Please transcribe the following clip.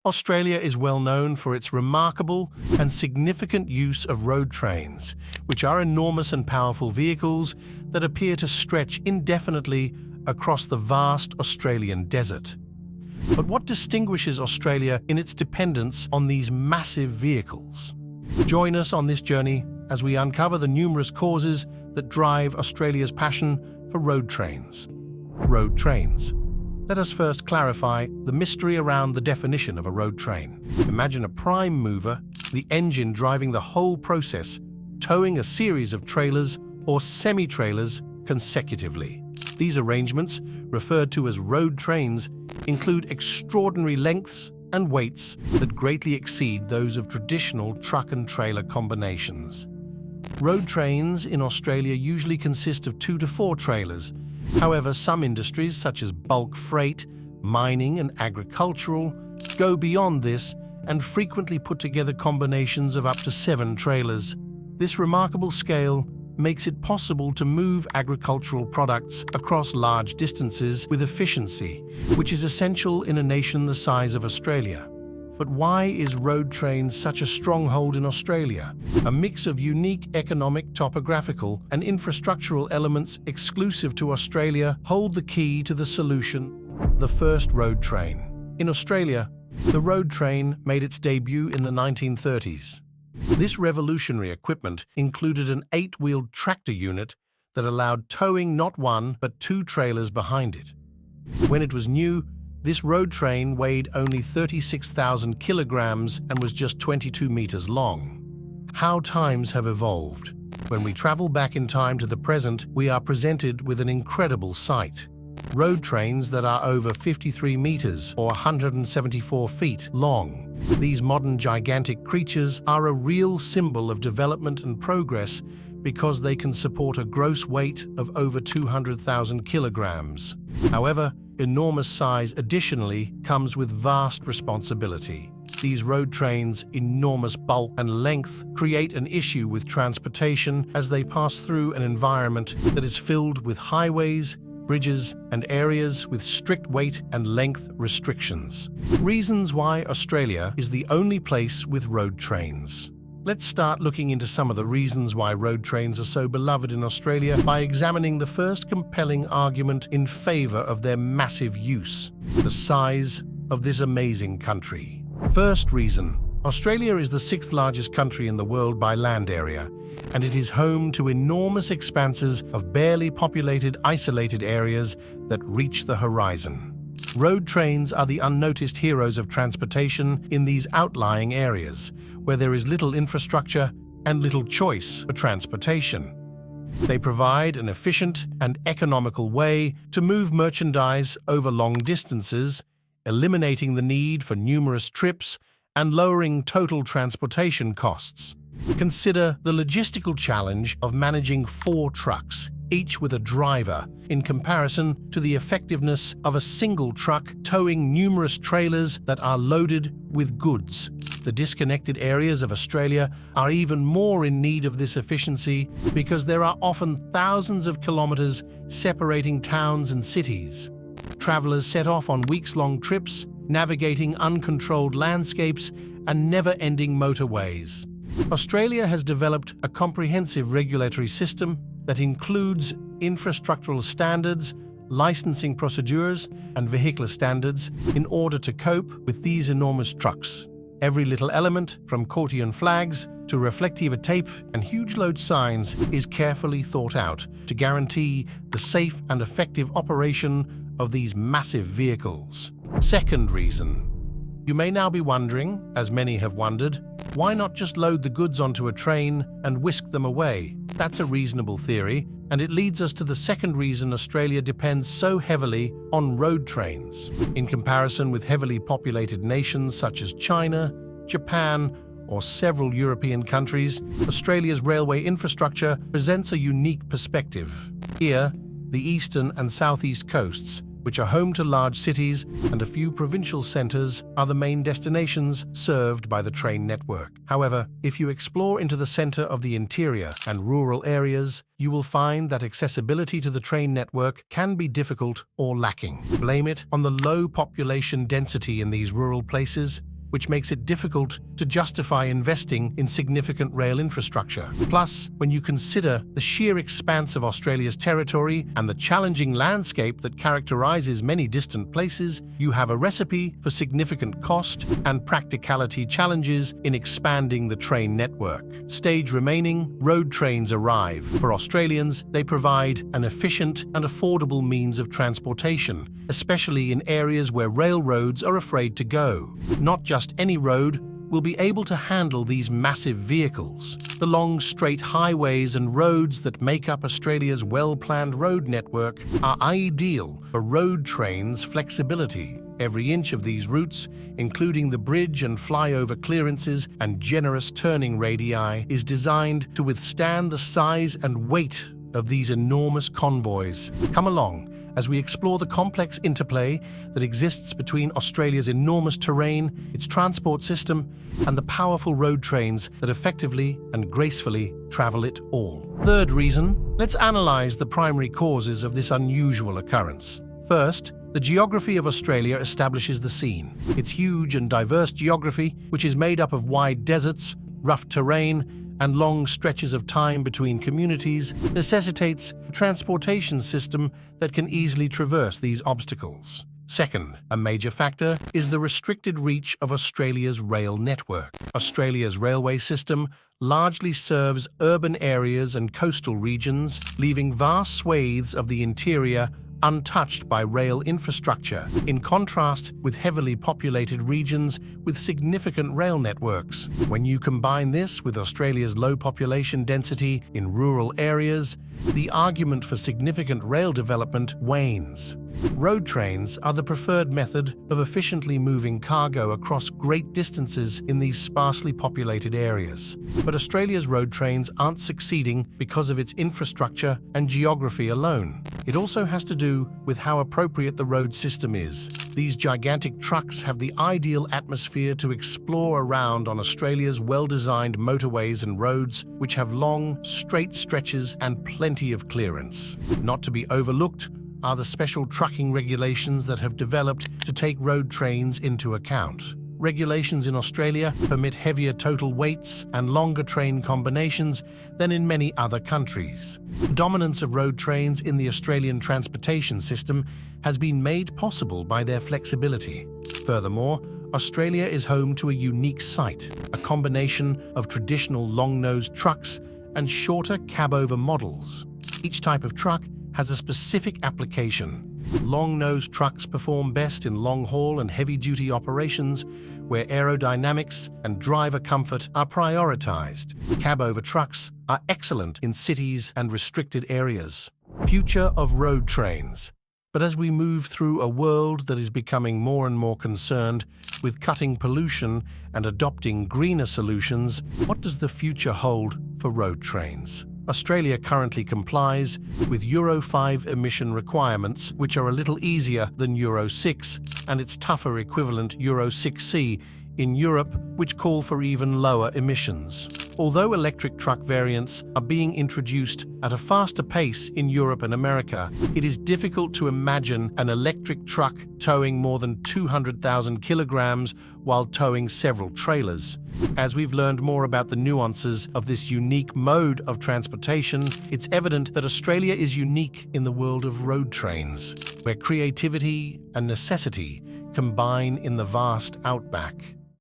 Australia is well known for its remarkable and significant use of road trains, which are enormous and powerful vehicles that appear to stretch indefinitely across the vast Australian desert. But what distinguishes Australia in its dependence on these massive vehicles? Join us on this journey as we uncover the numerous causes that drive Australia's passion for road trains. Road trains. Let us first clarify the mystery around the definition of a road train. Imagine a prime mover, the engine driving the whole process, towing a series of trailers or semi-trailers consecutively. These arrangements, referred to as road trains, include extraordinary lengths and weights that greatly exceed those of traditional truck and trailer combinations. Road trains in Australia usually consist of 2 to 4 trailers. However, some industries, such as bulk freight, mining, and agricultural, go beyond this and frequently put together combinations of up to 7 trailers. This remarkable scale makes it possible to move agricultural products across large distances with efficiency, which is essential in a nation the size of Australia. But why is road trains such a stronghold in Australia? A mix of unique economic, topographical, and infrastructural elements exclusive to Australia hold the key to the solution. The first road train. In Australia, the road train made its debut in the 1930s. This revolutionary equipment included an 8-wheeled tractor unit that allowed towing not 1 but 2 trailers behind it. When it was new, this road train weighed only 36,000 kilograms and was just 22 meters long. How times have evolved. When we travel back in time to the present, we are presented with an incredible sight. Road trains that are over 53 meters or 174 feet long. These modern gigantic creatures are a real symbol of development and progress because they can support a gross weight of over 200,000 kilograms. However, enormous size additionally comes with vast responsibility. These road trains' enormous bulk and length create an issue with transportation as they pass through an environment that is filled with highways, bridges, and areas with strict weight and length restrictions. Reasons why Australia is the only place with road trains. Let's start looking into some of the reasons why road trains are so beloved in Australia by examining the first compelling argument in favor of their massive use: the size of this amazing country. First reason: Australia is the 6th largest country in the world by land area, and it is home to enormous expanses of barely populated, isolated areas that reach the horizon. Road trains are the unnoticed heroes of transportation in these outlying areas, where there is little infrastructure and little choice for transportation. They provide an efficient and economical way to move merchandise over long distances, eliminating the need for numerous trips and lowering total transportation costs. Consider the logistical challenge of managing 4 trucks, each with a driver, in comparison to the effectiveness of a single truck towing numerous trailers that are loaded with goods. The disconnected areas of Australia are even more in need of this efficiency because there are often thousands of kilometers separating towns and cities. Travelers set off on weeks-long trips, navigating uncontrolled landscapes and never-ending motorways. Australia has developed a comprehensive regulatory system that includes infrastructural standards, licensing procedures, and vehicular standards in order to cope with these enormous trucks. Every little element, from Cortian flags to reflectiva tape and huge load signs, is carefully thought out to guarantee the safe and effective operation of these massive vehicles. Second reason. You may now be wondering, as many have wondered, why not just load the goods onto a train and whisk them away? That's a reasonable theory, and it leads us to the second reason Australia depends so heavily on road trains. In comparison with heavily populated nations such as China, Japan, or several European countries, Australia's railway infrastructure presents a unique perspective. Here, the eastern and southeast coasts, which are home to large cities and a few provincial centres, are the main destinations served by the train network. However, if you explore into the centre of the interior and rural areas, you will find that accessibility to the train network can be difficult or lacking. Blame it on the low population density in these rural places, which makes it difficult to justify investing in significant rail infrastructure. Plus, when you consider the sheer expanse of Australia's territory and the challenging landscape that characterizes many distant places, you have a recipe for significant cost and practicality challenges in expanding the train network. Stage remaining, road trains arrive. For Australians, they provide an efficient and affordable means of transportation, especially in areas where railroads are afraid to go. Not just any road will be able to handle these massive vehicles. The long, straight highways and roads that make up Australia's well-planned road network are ideal for road trains' flexibility. Every inch of these routes, including the bridge and flyover clearances and generous turning radii, is designed to withstand the size and weight of these enormous convoys. Come along as we explore the complex interplay that exists between Australia's enormous terrain, its transport system, and the powerful road trains that effectively and gracefully travel it all. Third reason, let's analyze the primary causes of this unusual occurrence. First, the geography of Australia establishes the scene. Its huge and diverse geography, which is made up of wide deserts, rough terrain, and long stretches of time between communities, necessitates a transportation system that can easily traverse these obstacles. Second, a major factor is the restricted reach of Australia's rail network. Australia's railway system largely serves urban areas and coastal regions, leaving vast swathes of the interior untouched by rail infrastructure, in contrast with heavily populated regions with significant rail networks. When you combine this with Australia's low population density in rural areas, the argument for significant rail development wanes. Road trains are the preferred method of efficiently moving cargo across great distances in these sparsely populated areas. But Australia's road trains aren't succeeding because of its infrastructure and geography alone. It also has to do with how appropriate the road system is. These gigantic trucks have the ideal atmosphere to explore around on Australia's well-designed motorways and roads, which have long, straight stretches and plenty of clearance. Not to be overlooked are the special trucking regulations that have developed to take road trains into account. Regulations in Australia permit heavier total weights and longer train combinations than in many other countries. The dominance of road trains in the Australian transportation system has been made possible by their flexibility. Furthermore, Australia is home to a unique sight, a combination of traditional long-nosed trucks and shorter cab-over models. Each type of truck has a specific application. Long-nosed trucks perform best in long-haul and heavy-duty operations where aerodynamics and driver comfort are prioritized. Cab-over trucks are excellent in cities and restricted areas. Future of road trains. But as we move through a world that is becoming more and more concerned with cutting pollution and adopting greener solutions, what does the future hold for road trains? Australia currently complies with Euro 5 emission requirements, which are a little easier than Euro 6, and its tougher equivalent Euro 6C in Europe, which call for even lower emissions. Although electric truck variants are being introduced at a faster pace in Europe and America, it is difficult to imagine an electric truck towing more than 200,000 kilograms while towing several trailers. As we've learned more about the nuances of this unique mode of transportation, it's evident that Australia is unique in the world of road trains, where creativity and necessity combine in the vast outback.